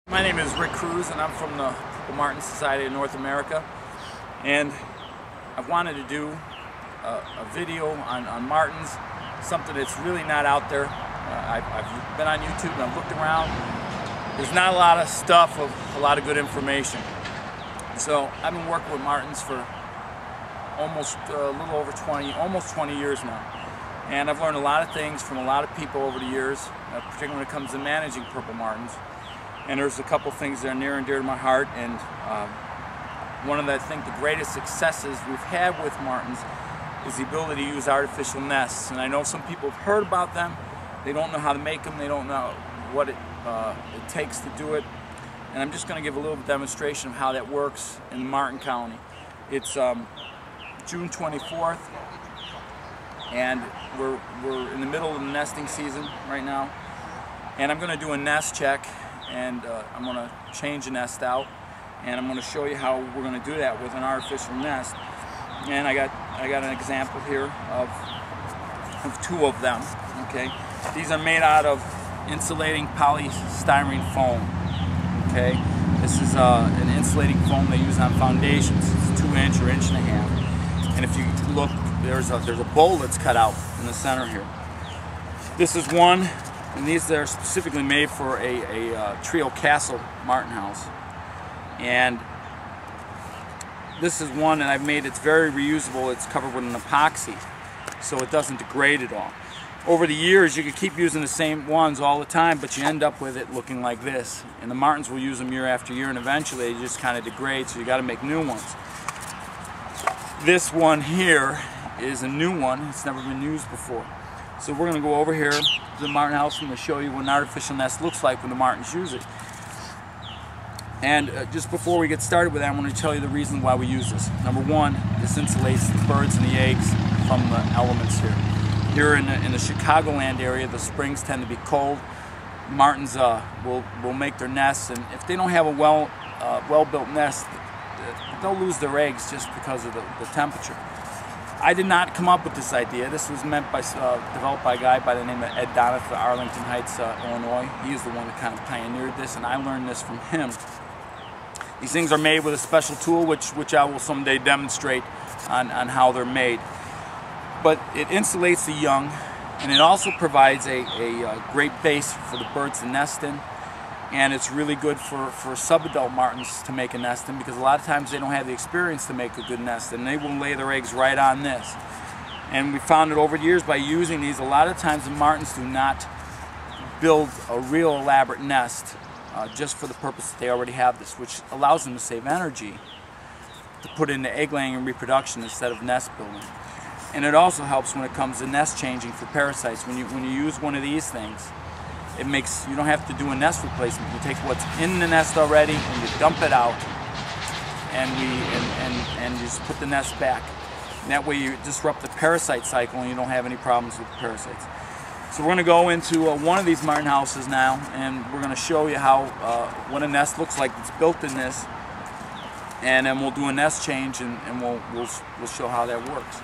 My name is Rick Cruz and I'm from the Purplemartin Society of North America, and I wanted to do a video on martins, something that's really not out there. I've been on YouTube and I've looked around. There's not a lot of stuff of a lot of good information. So I've been working with martins for almost a little over 20 years now. And I've learned a lot of things from a lot of people over the years, particularly when it comes to managing purple martins. And there's a couple things that are near and dear to my heart, and one of the, I think, the greatest successes we've had with martins is the ability to use artificial nests. And I know some people have heard about them. They don't know how to make them. They don't know what it takes to do it. And I'm just going to give a little demonstration of how that works in the martin colony. It's June 24th, and we're in the middle of the nesting season right now. And I'm going to do a nest check. And I'm going to change the nest out, and I'm going to show you how we're going to do that with an artificial nest. And I got an example here of two of them. Okay, these are made out of insulating polystyrene foam. Okay, this is an insulating foam they use on foundations. It's 2-inch or 1.5 inches. And if you look, there's a bowl that's cut out in the center here. This is one. And these are specifically made for a Trio Castle martin house. And this is one that I've made. It's very reusable. It's covered with an epoxy, so it doesn't degrade at all. Over the years, you could keep using the same ones all the time, but you end up with it looking like this. And the martins will use them year after year, and eventually they just kind of degrade, so you got to make new ones. This one here is a new one. It's never been used before. So we're going to go over here to the martin house, and I'm going to show you what an artificial nest looks like when the martins use it. And just before we get started with that, I want to tell you the reason why we use this. Number one, this insulates the birds and the eggs from the elements here. Here in the Chicagoland area, the springs tend to be cold. Martins will make their nests, and if they don't have a well-built nest, they'll lose their eggs just because of the temperature. I did not come up with this idea. This was developed by a guy by the name of Ed Donath of Arlington Heights, Illinois. He is the one that kind of pioneered this, and I learned this from him. These things are made with a special tool, which I will someday demonstrate on how they're made. But it insulates the young, and it also provides a great base for the birds to nest in. And it's really good for sub-adult martins to make a nest in, because a lot of times they don't have the experience to make a good nest, and they will lay their eggs right on this. And we found that over the years, by using these, a lot of times the martins do not build a real elaborate nest just for the purpose that they already have this, which allows them to save energy to put into egg laying and reproduction instead of nest building. And it also helps when it comes to nest changing for parasites. When you use one of these things, it makes, you don't have to do a nest replacement. You take what's in the nest already and you dump it out, and you just put the nest back. And that way you disrupt the parasite cycle and you don't have any problems with the parasites. So we're going to go into one of these martin houses now, and we're going to show you how what a nest looks like that's built in this, and then we'll do a nest change, and we'll show how that works.